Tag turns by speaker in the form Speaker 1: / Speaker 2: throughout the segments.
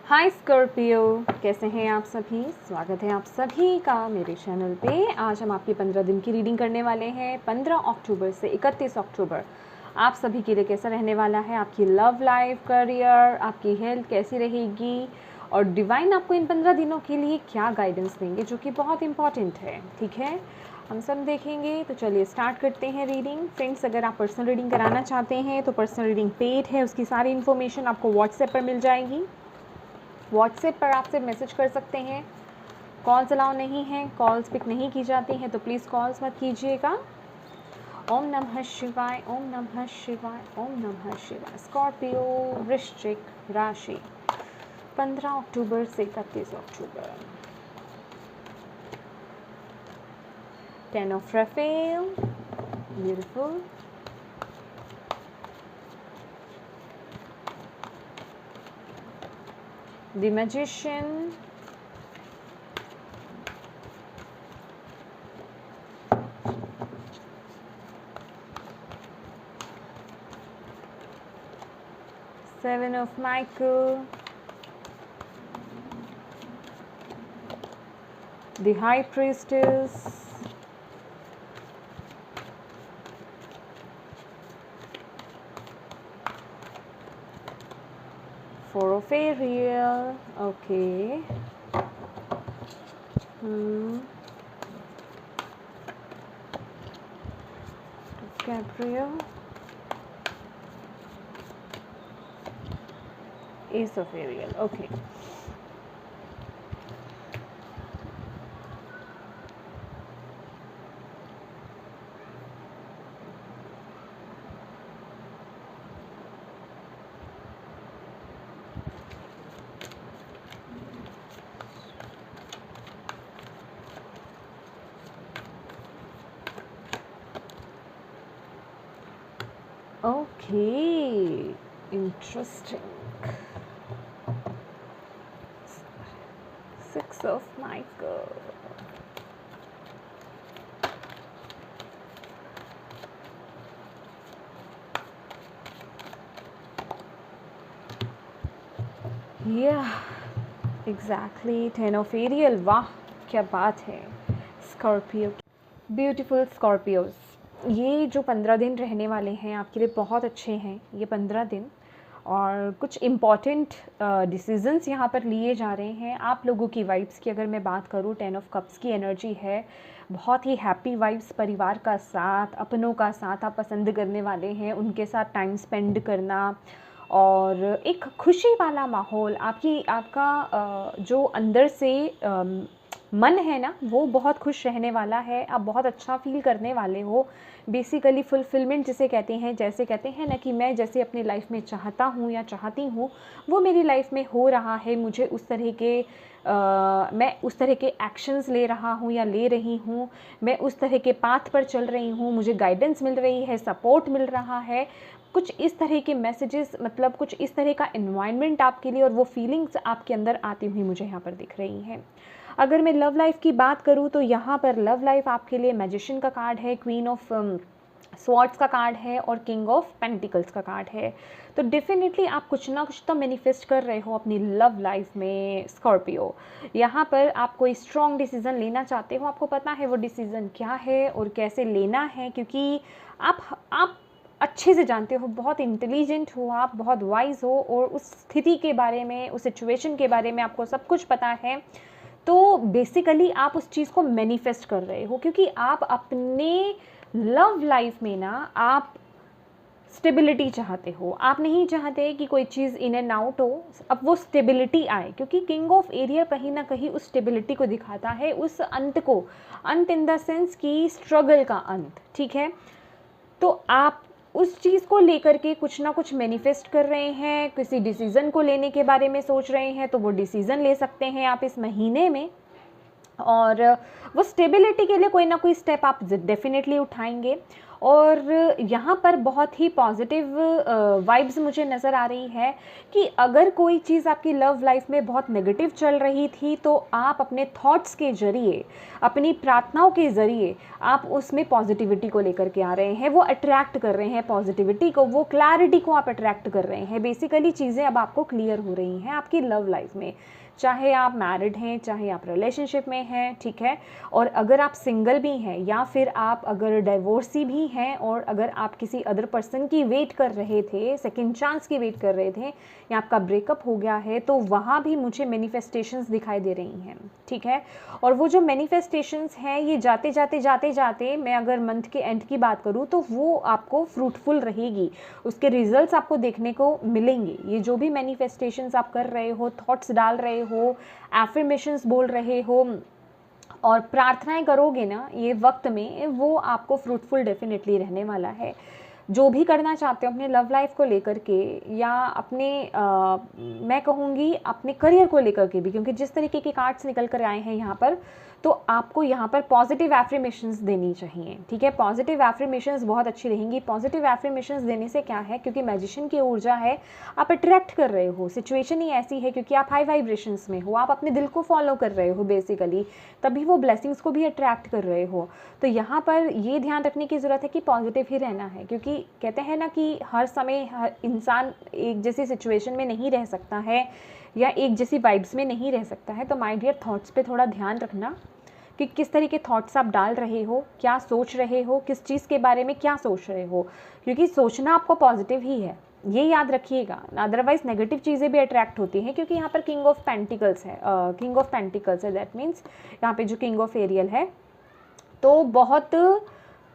Speaker 1: हाय Scorpio, कैसे हैं आप सभी। स्वागत है आप सभी का मेरे चैनल पे। आज हम आपकी 15 दिन की रीडिंग करने वाले हैं। 15 अक्टूबर से 31 अक्टूबर आप सभी के लिए कैसा रहने वाला है। आपकी लव लाइफ, करियर, आपकी हेल्थ कैसी रहेगी और डिवाइन आपको इन 15 दिनों के लिए क्या गाइडेंस देंगे, जो कि बहुत इंपॉर्टेंट है। ठीक है, हम सब देखेंगे। तो चलिए स्टार्ट करते हैं रीडिंग। फ्रेंड्स, अगर आप पर्सनल रीडिंग कराना चाहते हैं तो पर्सनल रीडिंग पेड है, उसकी सारी इन्फॉर्मेशन आपको व्हाट्सएप पर मिल जाएगी। व्हाट्सएप पर आप सिर्फ मैसेज कर सकते हैं। कॉल्स अलाउ नहीं है, कॉल्स पिक नहीं की जाती हैं, तो प्लीज़ कॉल्स मत कीजिएगा। ओम नमः शिवाय, ओम नमः शिवाय, ओम नमः शिवाय। स्कॉर्पियो वृश्चिक राशि 15 अक्टूबर से 31 अक्टूबर। 10 of Raphael, beautiful. The magician, Seven of Michael, the High Priestess, Four of Ariel, okay. Gabriel, Ace of Ariel, okay. Okay, interesting. Six of Michael. Yeah, exactly. 10 of Ariel. वाह, क्या बात है स्कॉर्पियो। ब्यूटीफुल स्कॉर्पियोज, ये जो 15 दिन रहने वाले हैं आपके लिए बहुत अच्छे हैं ये 15 दिन। और कुछ इम्पॉर्टेंट डिसीजंस यहाँ पर लिए जा रहे हैं। आप लोगों की वाइब्स की अगर मैं बात करूँ, 10 ऑफ कप्स की एनर्जी है, बहुत ही हैप्पी वाइब्स, परिवार का साथ, अपनों का साथ आप पसंद करने वाले हैं, उनके साथ टाइम स्पेंड करना और एक खुशी वाला माहौल। आपका जो अंदर से मन है ना, वो बहुत खुश रहने वाला है। आप बहुत अच्छा फील करने वाले हो। बेसिकली फुलफिलमेंट जिसे कहते हैं, जैसे कहते हैं ना कि मैं जैसे अपनी लाइफ में चाहता हूँ या चाहती हूँ वो मेरी लाइफ में हो रहा है। मुझे उस तरह के मैं उस तरह के एक्शंस ले रहा हूँ या ले रही हूँ। मैं उस तरह के पाथ पर चल रही हूँ, मुझे गाइडेंस मिल रही है, सपोर्ट मिल रहा है। कुछ इस तरह के मैसेजेस, मतलब कुछ इस तरह का एनवायरनमेंट आपके लिए और वो फीलिंग्स आपके अंदर आती हुई मुझे यहाँ पर दिख रही हैं। अगर मैं लव लाइफ की बात करूँ तो यहाँ पर लव लाइफ आपके लिए मैजिशियन का कार्ड है, क्वीन ऑफ स्वॉर्ड्स का कार्ड है और किंग ऑफ पेंटिकल्स का कार्ड है। तो डेफिनेटली आप कुछ ना कुछ तो मैनिफेस्ट कर रहे हो अपनी लव लाइफ में स्कॉर्पियो। यहाँ पर आप कोई स्ट्रॉन्ग डिसीज़न लेना चाहते हो, आपको पता है वो डिसीज़न क्या है और कैसे लेना है, क्योंकि आप अच्छे से जानते हो, बहुत इंटेलिजेंट हो, आप बहुत वाइज हो और उस स्थिति के बारे में, उस सिचुएशन के बारे में आपको सब कुछ पता है। तो बेसिकली आप उस चीज़ को मैनिफेस्ट कर रहे हो, क्योंकि आप अपने लव लाइफ में ना आप स्टेबिलिटी चाहते हो। आप नहीं चाहते कि कोई चीज़ इन एंड आउट हो, अब वो स्टेबिलिटी आए, क्योंकि किंग ऑफ एरिया कहीं ना कहीं उस स्टेबिलिटी को दिखाता है, उस अंत को, अंत इन द सेंस की स्ट्रगल का अंत। ठीक है, तो आप उस चीज़ को लेकर के कुछ ना कुछ मैनिफेस्ट कर रहे हैं, किसी डिसीज़न को लेने के बारे में सोच रहे हैं, तो वो डिसीज़न ले सकते हैं आप इस महीने में। और वो स्टेबिलिटी के लिए कोई ना कोई स्टेप आप डेफिनेटली उठाएंगे। और यहाँ पर बहुत ही पॉजिटिव वाइब्स मुझे नज़र आ रही है कि अगर कोई चीज़ आपकी लव लाइफ में बहुत नेगेटिव चल रही थी तो आप अपने थॉट्स के ज़रिए, अपनी प्रार्थनाओं के ज़रिए आप उसमें पॉजिटिविटी को लेकर के आ रहे हैं, वो अट्रैक्ट कर रहे हैं पॉजिटिविटी को, वो क्लैरिटी को आप अट्रैक्ट कर रहे हैं। बेसिकली चीज़ें अब आपको क्लियर हो रही हैं आपकी लव लाइफ में, चाहे आप मैरिड हैं, चाहे आप रिलेशनशिप में हैं, ठीक है। और अगर आप सिंगल भी हैं या फिर आप अगर डाइवोर्सी भी हैं और अगर आप किसी अदर पर्सन की वेट कर रहे थे, सेकंड चांस की वेट कर रहे थे, या आपका ब्रेकअप हो गया है, तो वहाँ भी मुझे मैनिफेस्टेशंस दिखाई दे रही हैं, ठीक है। और वो जो मैनिफेस्टेशंस हैं ये जाते जाते मैं अगर मंथ के एंड की बात करूँ तो वो आपको फ्रूटफुल रहेगी, उसके रिजल्ट्स आपको देखने को मिलेंगे। ये जो भी मैनिफेस्टेशंस आप कर रहे हो, थॉट्स डाल रहे हो, एफर्मेशंस बोल रहे हो और प्रार्थनाएं करोगे ना ये वक्त में, वो आपको फ्रूटफुल डेफिनेटली रहने वाला है। जो भी करना चाहते हो अपने लव लाइफ को लेकर के या अपने मैं कहूँगी अपने करियर को लेकर के भी, क्योंकि जिस तरीके के कार्ड्स निकल कर आए हैं यहाँ पर, तो आपको यहाँ पर पॉजिटिव एफर्मेशंस देनी चाहिए, ठीक है। पॉजिटिव एफर्मेशंस बहुत अच्छी रहेंगी। पॉजिटिव एफर्मेशंस देने से क्या है, क्योंकि मैजिशियन की ऊर्जा है, आप अट्रैक्ट कर रहे हो, सिचुएशन ही ऐसी है क्योंकि आप हाई वाइब्रेशंस में हो, आप अपने दिल को फॉलो कर रहे हो बेसिकली, तभी वो ब्लेसिंग्स को भी अट्रैक्ट कर रहे हो। तो यहाँ पर ये ध्यान रखने की ज़रूरत है कि पॉजिटिव ही रहना है, क्योंकि कहते हैं ना कि हर समय हर इंसान एक जैसी सिचुएशन में नहीं रह सकता है या एक जैसी वाइब्स में नहीं रह सकता है। तो माय डियर, थॉट्स पे थोड़ा ध्यान रखना कि किस तरीके थॉट्स आप डाल रहे हो, क्या सोच रहे हो, किस चीज़ के बारे में क्या सोच रहे हो, क्योंकि सोचना आपको पॉजिटिव ही है, ये याद रखिएगा। अदरवाइज नेगेटिव चीज़ें भी अट्रैक्ट होती हैं, क्योंकि यहाँ पर किंग ऑफ पेंटिकल्स है, किंग ऑफ पेंटिकल्स है, दैट मीन्स यहाँ पे जो किंग ऑफ एरियल है, तो बहुत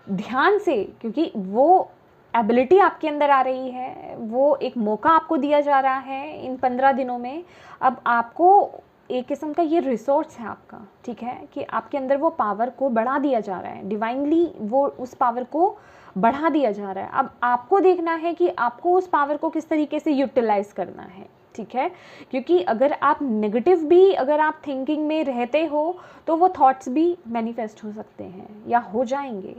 Speaker 1: ध्यान से, क्योंकि वो एबिलिटी आपके अंदर आ रही है, वो एक मौका आपको दिया जा रहा है इन 15 दिनों में। अब आपको एक किस्म का ये रिसोर्स है आपका, ठीक है, कि आपके अंदर वो पावर को बढ़ा दिया जा रहा है, डिवाइनली वो उस पावर को बढ़ा दिया जा रहा है। अब आपको देखना है कि आपको उस पावर को किस तरीके से यूटिलाइज करना है, ठीक है। क्योंकि अगर आप नेगेटिव भी अगर आप थिंकिंग में रहते हो तो वो थॉट्स भी मैनिफेस्ट हो सकते हैं या हो जाएंगे।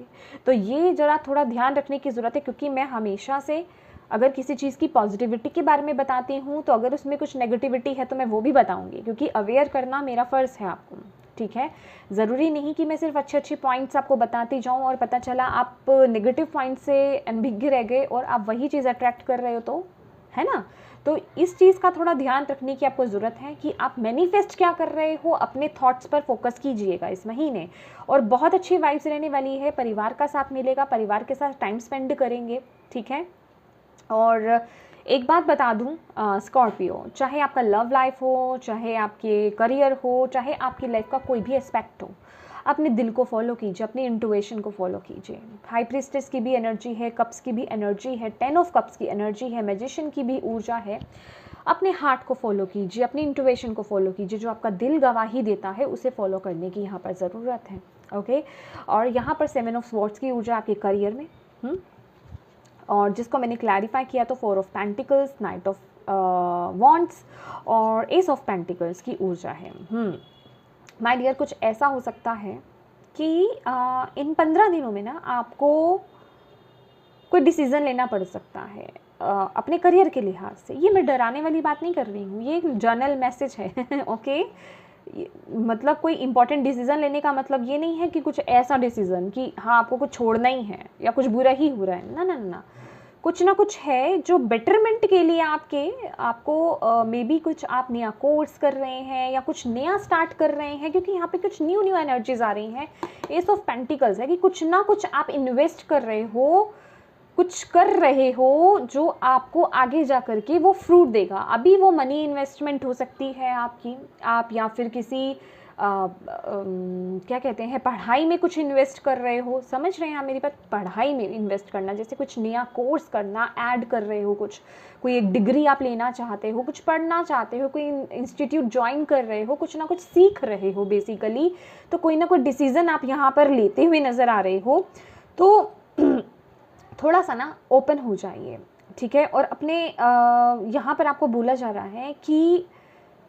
Speaker 1: तो ये ज़रा थोड़ा ध्यान रखने की ज़रूरत है, क्योंकि मैं हमेशा से अगर किसी चीज़ की पॉजिटिविटी के बारे में बताती हूँ तो अगर उसमें कुछ नेगेटिविटी है तो मैं वो भी बताऊँगी, क्योंकि अवेयर करना मेरा फ़र्ज़ है आपको, ठीक है। ज़रूरी नहीं कि मैं सिर्फ अच्छे पॉइंट्स आपको बताती जाऊँ और पता चला आप नेगेटिव पॉइंट से अनभिज्ञ रह गए और आप वही चीज़ अट्रैक्ट कर रहे हो, तो है ना। तो इस चीज़ का थोड़ा ध्यान रखने की आपको ज़रूरत है कि आप मैनिफेस्ट क्या कर रहे हो, अपने थॉट्स पर फोकस कीजिएगा इस महीने। और बहुत अच्छी वाइब्स रहने वाली है, परिवार का साथ मिलेगा, परिवार के साथ टाइम स्पेंड करेंगे, ठीक है। और एक बात बता दूं स्कॉर्पियो, चाहे आपका लव लाइफ हो, चाहे आपके करियर हो, चाहे आपकी लाइफ का कोई भी एस्पेक्ट हो, अपने दिल को फॉलो कीजिए, अपनी इंटुइशन को फॉलो कीजिए। हाई प्रीस्टेस की भी एनर्जी है, कप्स की भी एनर्जी है, 10 ऑफ कप्स की एनर्जी है, मैजिशियन की भी ऊर्जा है। अपने हार्ट को फॉलो कीजिए, अपनी इंटुइशन को फॉलो कीजिए, जो आपका दिल गवाही देता है उसे फॉलो करने की यहाँ पर ज़रूरत है, ओके। और यहाँ पर 7 ऑफ स्वॉर्ड्स की ऊर्जा आपके करियर में, और जिसको मैंने क्लैरिफाई किया तो 4 of pentacles, night of wands और एस ऑफ पेंटिकल्स की ऊर्जा है। माय डियर, कुछ ऐसा हो सकता है कि इन 15 दिनों में ना आपको कोई डिसीज़न लेना पड़ सकता है अपने करियर के लिहाज से। ये मैं डराने वाली बात नहीं कर रही हूँ, ये एक जर्नल मैसेज है ओके। मतलब कोई इंपॉर्टेंट डिसीज़न लेने का मतलब ये नहीं है कि कुछ ऐसा डिसीज़न कि हाँ आपको कुछ छोड़ना ही है या कुछ बुरा ही हो रहा है, ना ना ना, कुछ ना कुछ है जो बेटरमेंट के लिए आपको मे बी कुछ आप नया कोर्स कर रहे हैं या कुछ नया स्टार्ट कर रहे हैं, क्योंकि यहाँ पे कुछ न्यू एनर्जीज आ रही हैं। एस ऑफ पेंटिकल्स है कि कुछ ना कुछ आप इन्वेस्ट कर रहे हो, कुछ कर रहे हो जो आपको आगे जा कर के वो फ्रूट देगा। अभी वो मनी इन्वेस्टमेंट हो सकती है आपकी, आप या फिर किसी क्या कहते हैं पढ़ाई में कुछ इन्वेस्ट कर रहे हो, समझ रहे हैं आप मेरी बात, पढ़ाई में इन्वेस्ट करना, जैसे कुछ नया कोर्स करना, ऐड कर रहे हो कुछ, कोई एक डिग्री आप लेना चाहते हो, कुछ पढ़ना चाहते हो, कोई इंस्टीट्यूट ज्वाइन कर रहे हो, कुछ ना कुछ सीख रहे हो बेसिकली। तो कोई ना कोई डिसीज़न आप यहाँ पर लेते हुए नज़र आ रहे हो, तो थोड़ा सा ना ओपन हो जाइए, ठीक है। और अपने यहाँ पर आपको बोला जा रहा है कि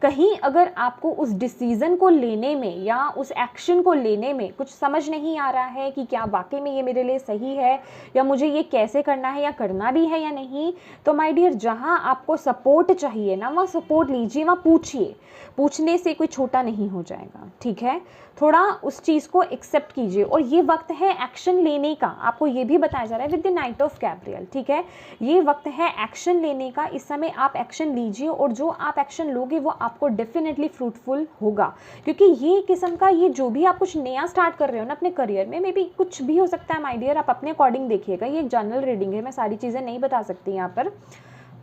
Speaker 1: कहीं अगर आपको उस डिसीज़न को लेने में या उस एक्शन को लेने में कुछ समझ नहीं आ रहा है कि क्या वाकई में ये मेरे लिए सही है या मुझे ये कैसे करना है या करना भी है या नहीं, तो माय डियर जहाँ आपको सपोर्ट चाहिए ना वहाँ सपोर्ट लीजिए, वहाँ पूछिए। पूछने से कोई छोटा नहीं हो जाएगा, ठीक है। थोड़ा उस चीज़ को एक्सेप्ट कीजिए और ये वक्त है एक्शन लेने का। आपको ये भी बताया जा रहा है with the night of Gabriel, ठीक है। ये वक्त है एक्शन लेने का, इस समय आप एक्शन लीजिए और जो आप एक्शन लोगे वो आपको डेफिनेटली फ्रूटफुल होगा। क्योंकि ये किस्म का ये जो भी आप कुछ नया स्टार्ट कर रहे हो ना अपने करियर में, मे बी कुछ भी हो सकता है माय डियर, आप अपने अकॉर्डिंग देखिएगा। ये एक जनरल रीडिंग है, मैं सारी चीज़ें नहीं बता सकती यहाँ पर।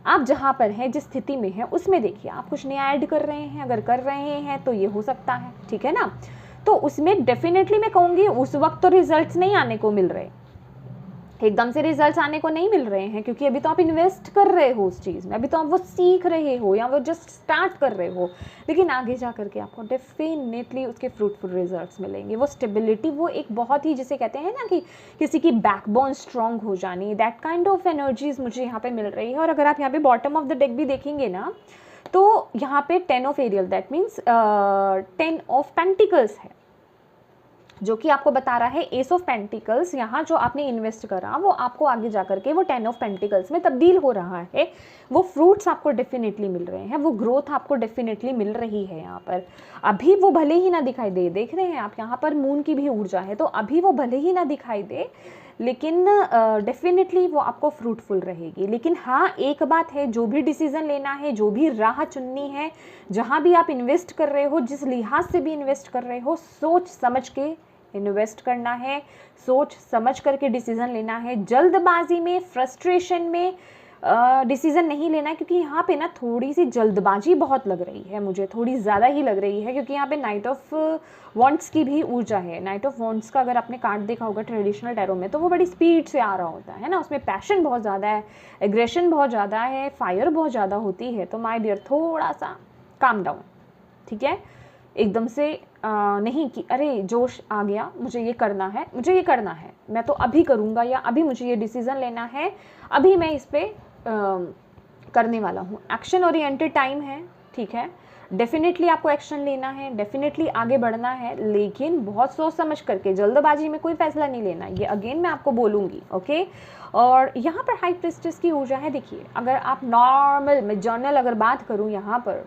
Speaker 1: आप जहाँ पर हैं, जिस स्थिति में हैं उसमें देखिए, आप कुछ नया ऐड कर रहे हैं, अगर कर रहे हैं तो ये हो सकता है, ठीक है ना। तो उसमें डेफिनेटली मैं कहूँगी उस वक्त तो रिजल्ट्स नहीं आने को मिल रहे, एकदम से रिजल्ट्स आने को नहीं मिल रहे हैं, क्योंकि अभी तो आप इन्वेस्ट कर रहे हो उस चीज़ में, अभी तो आप वो सीख रहे हो या वो जस्ट स्टार्ट कर रहे हो। लेकिन आगे जा करके आपको डेफिनेटली उसके फ्रूटफुल रिजल्ट्स मिलेंगे। वो स्टेबिलिटी, वो एक बहुत ही जिसे कहते हैं ना कि किसी की बैकबोन स्ट्रॉन्ग हो जानी, दैट काइंड ऑफ एनर्जीज मुझे यहाँ पे मिल रही है। और अगर आप यहाँ पे बॉटम ऑफ द डेक भी देखेंगे ना, तो यहाँ पे 10 of Ariel, that means 10 of pentacles है, जो कि आपको बता रहा है एस ऑफ पेंटिकल्स। यहाँ जो आपने इन्वेस्ट करा वो आपको आगे जा करके वो 10 ऑफ पेंटिकल्स में तब्दील हो रहा है। वो फ्रूट्स आपको डेफिनेटली मिल रहे हैं, वो ग्रोथ आपको डेफिनेटली मिल रही है यहाँ पर। अभी वो भले ही ना दिखाई दे, देख रहे हैं आप यहाँ पर मून की भी ऊर्जा है, तो अभी वो भले ही ना दिखाई दे, लेकिन डेफिनेटली वो आपको फ्रूटफुल रहेगी। लेकिन हाँ, एक बात है, जो भी डिसीज़न लेना है, जो भी राह चुननी है, जहाँ भी आप इन्वेस्ट कर रहे हो, जिस लिहाज से भी इन्वेस्ट कर रहे हो, सोच समझ के इन्वेस्ट करना है, सोच समझ करके डिसीज़न लेना है। जल्दबाजी में, फ्रस्ट्रेशन में डिसीज़न नहीं लेना है, क्योंकि यहाँ पे ना थोड़ी सी जल्दबाजी बहुत लग रही है, मुझे थोड़ी ज़्यादा ही लग रही है, क्योंकि यहाँ पे नाइट ऑफ वॉन्ड्स की भी ऊर्जा है। नाइट ऑफ वॉन्ड्स का अगर आपने कार्ड देखा होगा ट्रेडिशनल टैरो में, तो वो बड़ी स्पीड से आ रहा होता है ना, उसमें पैशन बहुत ज़्यादा है, एग्रेशन बहुत ज़्यादा है, फायर बहुत ज़्यादा होती है। तो माय डियर थोड़ा सा काम डाउन, ठीक है। एकदम से नहीं कि अरे जोश आ गया, मुझे ये करना है, मुझे ये करना है, मैं तो अभी करूँगा, या अभी मुझे ये डिसीज़न लेना है, अभी मैं इस पर करने वाला हूँ। एक्शन ओरिएंटेड टाइम है, ठीक है। डेफिनेटली आपको एक्शन लेना है, डेफिनेटली आगे बढ़ना है, लेकिन बहुत सोच समझ करके, जल्दबाजी में कोई फैसला नहीं लेना, ये अगेन मैं आपको बोलूँगी, ओके। और यहाँ पर हाई प्रिस्टेस की ऊर्जा है। देखिए, अगर आप नॉर्मल में जर्नल अगर बात करूँ, यहाँ पर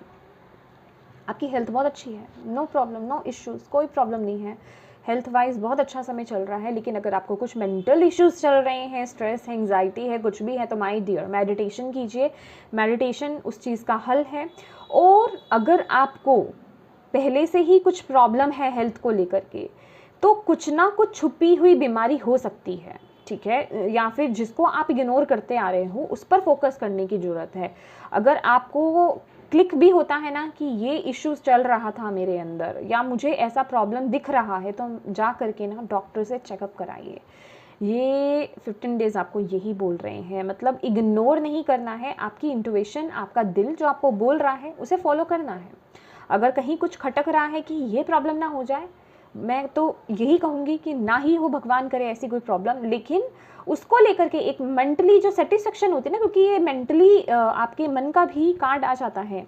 Speaker 1: आपकी हेल्थ बहुत अच्छी है, नो प्रॉब्लम, नो इश्यूज़, कोई प्रॉब्लम नहीं है, हेल्थ वाइज बहुत अच्छा समय चल रहा है। लेकिन अगर आपको कुछ मेंटल इश्यूज़ चल रहे हैं, स्ट्रेस, एंग्जाइटी है, कुछ भी है, तो माय डियर मेडिटेशन कीजिए, मेडिटेशन उस चीज़ का हल है। और अगर आपको पहले से ही कुछ प्रॉब्लम है हेल्थ को लेकर के, तो कुछ ना कुछ छुपी हुई बीमारी हो सकती है, ठीक है, या फिर जिसको आप इग्नोर करते आ रहे हो उस पर फोकस करने की ज़रूरत है। अगर आपको क्लिक भी होता है ना कि ये इश्यूज चल रहा था मेरे अंदर, या मुझे ऐसा प्रॉब्लम दिख रहा है, तो जा करके ना डॉक्टर से चेकअप कराइए। ये 15 डेज़ आपको यही बोल रहे हैं, मतलब इग्नोर नहीं करना है, आपकी इंट्यूशन, आपका दिल जो आपको बोल रहा है उसे फॉलो करना है। अगर कहीं कुछ खटक रहा है कि ये प्रॉब्लम ना हो जाए, मैं तो यही कहूँगी कि ना ही हो, भगवान करे ऐसी कोई प्रॉब्लम, लेकिन उसको लेकर के एक मेंटली जो सेटिस्फेक्शन होती है ना, क्योंकि ये मेंटली आपके मन का भी कार्ड आ जाता है,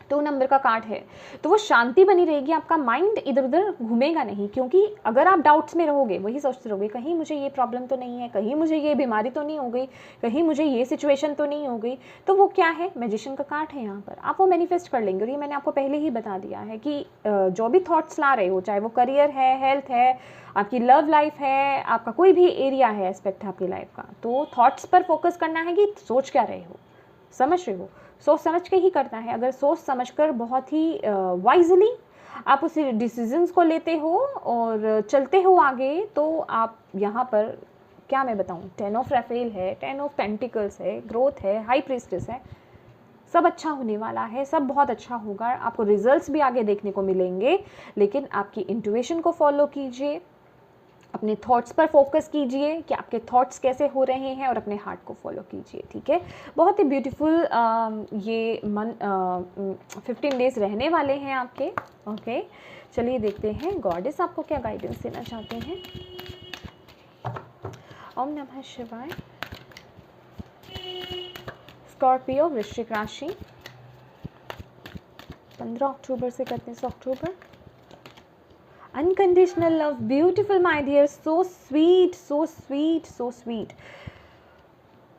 Speaker 1: 2 नंबर का कार्ड है, तो वो शांति बनी रहेगी, आपका माइंड इधर उधर घूमेगा नहीं। क्योंकि अगर आप डाउट्स में रहोगे, वही सोचते रहोगे कहीं मुझे ये प्रॉब्लम तो नहीं है, कहीं मुझे ये बीमारी तो नहीं हो गई, कहीं मुझे ये सिचुएशन तो नहीं हो गई, तो वो क्या है, मैजिशियन का कार्ड है यहाँ पर, आप वो मैनिफेस्ट कर लेंगे। और ये मैंने आपको पहले ही बता दिया है कि जो भी थॉट्स ला रहे हो, चाहे वो करियर है, हेल्थ है, आपकी लव लाइफ है, आपका कोई भी एरिया है, एस्पेक्ट है आपकी लाइफ का, तो थॉट्स पर फोकस करना है कि सोच क्या रहे हो, समझ रहे हो, सोच समझ के ही करना है। अगर सोच समझकर बहुत ही वाइजली आप उस डिसीजंस को लेते हो और चलते हो आगे, तो आप यहाँ पर क्या मैं बताऊँ, 10 ऑफ राफेल है, 10 ऑफ पेंटिकल्स है, ग्रोथ है, हाई प्रीस्टेस है, सब अच्छा होने वाला है, सब बहुत अच्छा होगा, आपको रिजल्ट्स भी आगे देखने को मिलेंगे। लेकिन आपकी इंट्यूशन को फॉलो कीजिए, अपने थॉट्स पर फोकस कीजिए कि आपके थॉट्स कैसे हो रहे हैं, और अपने हार्ट को फॉलो कीजिए, ठीक है। बहुत ही ब्यूटीफुल ये 15 डेज़ रहने वाले हैं आपके, ओके। चलिए देखते हैं गॉडेस आपको क्या गाइडेंस देना चाहते हैं। ओम नमः शिवाय। स्कॉर्पियो, वृश्चिक राशि, 15 अक्टूबर से करते हैं, October. Unconditional love, beautiful my dear, so sweet, so sweet, so sweet.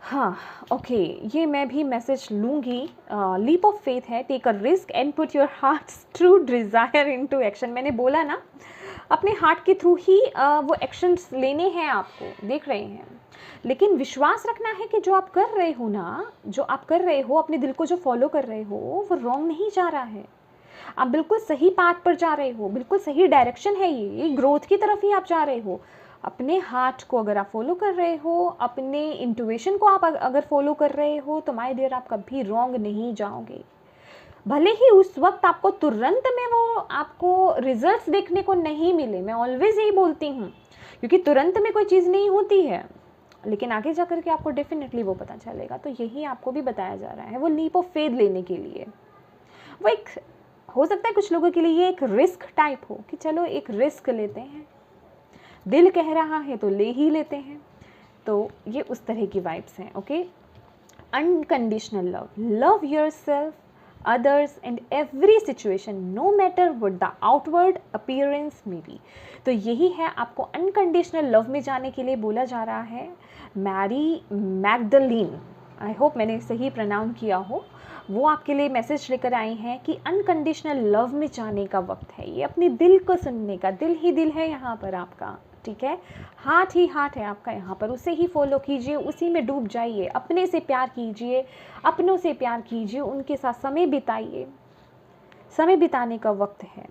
Speaker 1: हाँ ओके, ये मैं भी मैसेज लूँगी। लीप ऑफ फेथ है, take a risk and put your heart's true desire into action. मैंने बोला ना, अपने हार्ट के थ्रू ही वो एक्शंस लेने हैं आपको, देख रहे हैं। लेकिन विश्वास रखना है कि जो आप कर रहे हो ना, जो आप कर रहे हो, अपने दिल को जो फॉलो कर रहे हो, वो रॉन्ग नहीं जा रहा है। आप बिल्कुल सही पाथ पर जा रहे हो, बिल्कुल सही डायरेक्शन है ये ग्रोथ की तरफ ही आप जा रहे हो। अपने हार्ट को अगर आप फॉलो कर रहे हो, अपने इंट्यूशन को आप अगर फॉलो कर रहे हो, तो माय डियर आप कभी रॉन्ग नहीं जाओगे। भले ही उस वक्त आपको तुरंत में वो आपको रिजल्ट्स देखने को नहीं मिले, मैं ऑलवेज यही बोलती हूँ, क्योंकि तुरंत में कोई चीज़ नहीं होती है, लेकिन आगे जा कर के आपको डेफिनेटली वो पता चलेगा। तो यही आपको भी बताया जा रहा है, वो लीप ऑफ फेथ लेने के लिए। वो एक हो सकता है कुछ लोगों के लिए ये एक रिस्क टाइप हो कि चलो एक रिस्क लेते हैं, दिल कह रहा है तो ले ही लेते हैं। तो ये उस तरह की वाइब्स हैं। Okay, unconditional love, love yourself, others and every situation, no matter what the outward appearance may be। तो यही है, आपको अनकंडीशनल लव में जाने के लिए बोला जा रहा है। मैरी मैगदलीन, आई होप मैंने सही प्रोनाउंस किया हो, वो आपके लिए मैसेज लेकर आई हैं कि अनकंडीशनल लव में जाने का वक्त है। ये अपने दिल को सुनने का, दिल ही दिल है यहाँ पर आपका, ठीक है, हार्ट ही हार्ट है आपका यहाँ पर, उसे ही फॉलो कीजिए, उसी में डूब जाइए, अपने से प्यार कीजिए, अपनों से प्यार कीजिए, उनके साथ समय बिताइए। समय बिताने का वक्त है,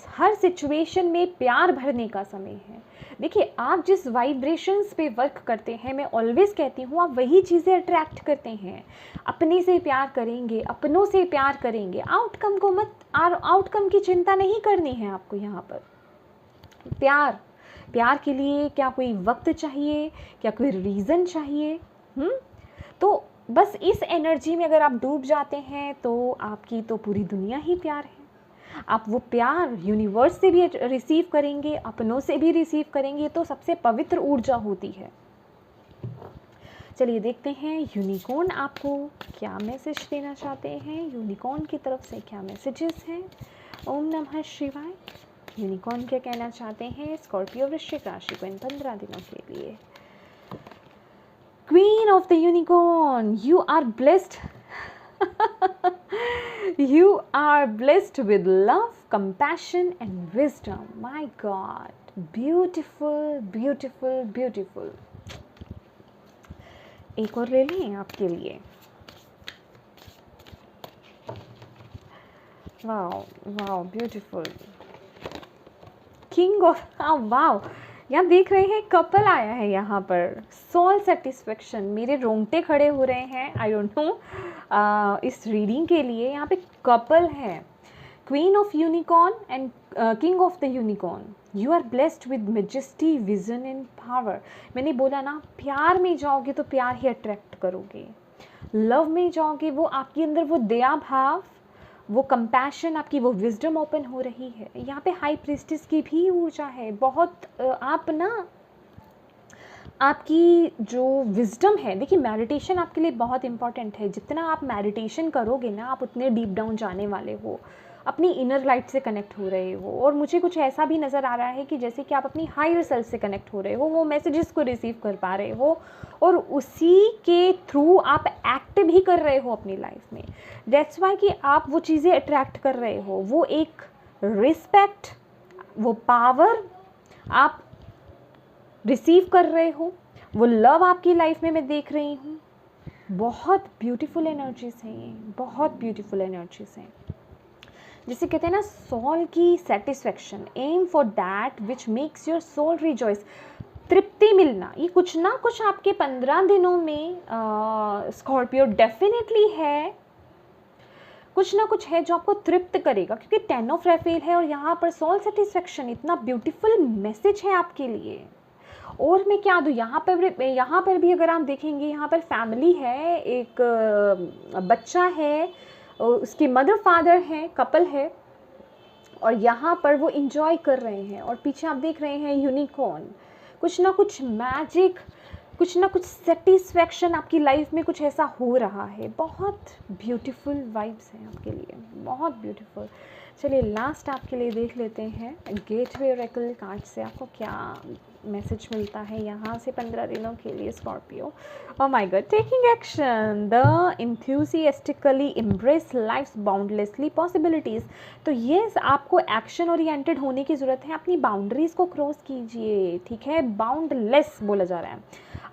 Speaker 1: हर सिचुएशन में प्यार भरने का समय है। देखिए, आप जिस वाइब्रेशंस पे वर्क करते हैं, मैं ऑलवेज कहती हूँ, आप वही चीज़ें अट्रैक्ट करते हैं। अपने से प्यार करेंगे, अपनों से प्यार करेंगे, आउटकम को मत, आउटकम की चिंता नहीं करनी है आपको यहाँ पर। प्यार के लिए क्या कोई वक्त चाहिए, क्या कोई रीज़न चाहिए? तो बस इस एनर्जी में अगर आप डूब जाते हैं तो आपकी तो पूरी दुनिया ही प्यार है। आप वो प्यार यूनिवर्स से भी रिसीव करेंगे, अपनों से भी रिसीव करेंगे, तो सबसे पवित्र ऊर्जा होती है। चलिए देखते हैं यूनिकॉर्न आपको क्या मैसेज देना चाहते हैं, यूनिकॉर्न की तरफ से क्या मैसेजेस हैं। ओम नमः शिवाय। यूनिकॉर्न क्या कहना चाहते हैं स्कॉर्पियो वृश्चिक राशि को इन 15 दिनों के लिए। Queen of the unicorn, you are blessed you are blessed with love, compassion and wisdom. My God, beautiful, beautiful, beautiful. एक और ले लें आपके लिए। Wow wow, beautiful. King of, wow, यहाँ देख रहे हैं कपल आया है यहाँ पर, सोल सेटिस्फेक्शन। मेरे रोंगटे खड़े हो रहे हैं, आई डोंट नो, इस रीडिंग के लिए। यहाँ पे कपल है, queen of unicorn and king of the unicorn. You are blessed with majesty, vision and power. मैंने बोला ना, प्यार में जाओगे तो प्यार ही अट्रैक्ट करोगे, लव में जाओगे वो आपके अंदर वो दया भाव, वो कंपैशन, आपकी वो विजडम ओपन हो रही है। यहाँ पे हाई प्रीस्टिस की भी ऊर्जा है बहुत। आप ना, आपकी जो विजडम है, देखिए मेडिटेशन आपके लिए बहुत इंपॉर्टेंट है। जितना आप मेडिटेशन करोगे ना, आप उतने डीप डाउन जाने वाले हो, अपनी इनर लाइट से कनेक्ट हो रहे हो। और मुझे कुछ ऐसा भी नज़र आ रहा है कि जैसे कि आप अपनी हायर सेल्फ से कनेक्ट हो रहे हो, वो मैसेजेस को रिसीव कर पा रहे हो और उसी के थ्रू आप एक्ट भी कर रहे हो अपनी लाइफ में। दैट्स वाई कि आप वो चीज़ें अट्रैक्ट कर रहे हो, वो एक रिस्पेक्ट, वो पावर आप रिसीव कर रहे हो, वो लव आपकी लाइफ में मैं देख रही हूँ। बहुत ब्यूटीफुल एनर्जीज हैं ये, बहुत ब्यूटीफुल एनर्जीज हैं। जिसे कहते हैं ना, सोल की satisfaction, aim for that which makes your soul rejoice. तृप्ति मिलना, ये कुछ ना कुछ आपके 15 दिनों में स्कॉर्पियो डेफिनेटली है, कुछ ना कुछ है जो आपको तृप्त करेगा, क्योंकि 10 ऑफ राफेल है और यहाँ पर सोल सेटिस्फैक्शन, इतना ब्यूटीफुल मैसेज है आपके लिए। और मैं क्या दूँ, यहाँ पर भी अगर आप देखेंगे, यहाँ पर फैमिली है, एक बच्चा है, उसकी मदर फादर हैं, कपल है, और यहाँ पर वो इंजॉय कर रहे हैं। और पीछे आप देख रहे हैं यूनिकॉर्न, कुछ ना कुछ मैजिक कुछ ना कुछ सेटिस्फैक्शन आपकी लाइफ में कुछ ऐसा हो रहा है। बहुत ब्यूटीफुल वाइब्स हैं आपके लिए, बहुत ब्यूटीफुल। चलिए लास्ट आपके लिए देख लेते हैं गेटवे ओरेकल कार्ड से आपको क्या मैसेज मिलता है यहाँ से 15 दिनों के लिए Scorpio. Oh my God, taking action, the enthusiastically embrace life's boundlessly possibilities. तो ये आपको एक्शन ओरिएंटेड होने की ज़रूरत है, अपनी बाउंड्रीज़ को क्रॉस कीजिए, ठीक है। बाउंडलेस बोला जा रहा है,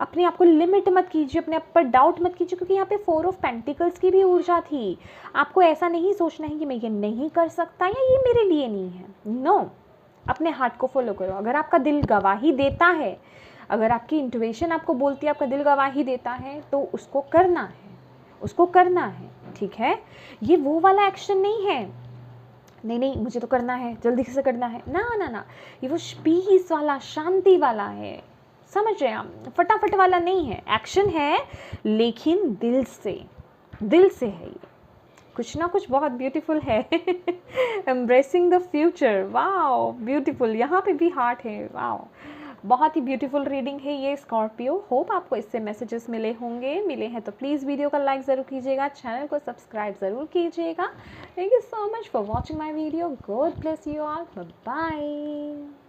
Speaker 1: अपने आप को लिमिट मत कीजिए, अपने आप पर डाउट मत कीजिए, क्योंकि यहाँ पे 4 ऑफ पेंटिकल्स की भी ऊर्जा थी। आपको ऐसा नहीं सोचना है कि मैं ये नहीं कर सकता या ये मेरे लिए नहीं है। नो, अपने हार्ट को फॉलो करो। अगर आपका दिल गवाही देता है, अगर आपकी इंट्यूशन आपको बोलती है, आपका दिल गवाही देता है, तो उसको करना है, उसको करना है, ठीक है। ये वो वाला एक्शन नहीं है, नहीं नहीं मुझे तो करना है, जल्दी से करना है, ना ना ना, ये वो पीस वाला, शांति वाला है, समझ रहे हैं आप, फटाफट वाला नहीं है। एक्शन है लेकिन दिल से, दिल से है ये, कुछ ना कुछ बहुत ब्यूटीफुल है। Embracing the future, wow beautiful, यहाँ पे भी हार्ट है, वाओ। बहुत ही ब्यूटीफुल रीडिंग है ये स्कॉर्पियो। होप आपको इससे मैसेजेस मिले होंगे, मिले हैं तो प्लीज़ वीडियो का लाइक ज़रूर कीजिएगा, चैनल को सब्सक्राइब ज़रूर कीजिएगा। Thank you so much for watching my video. God bless you all, bye bye.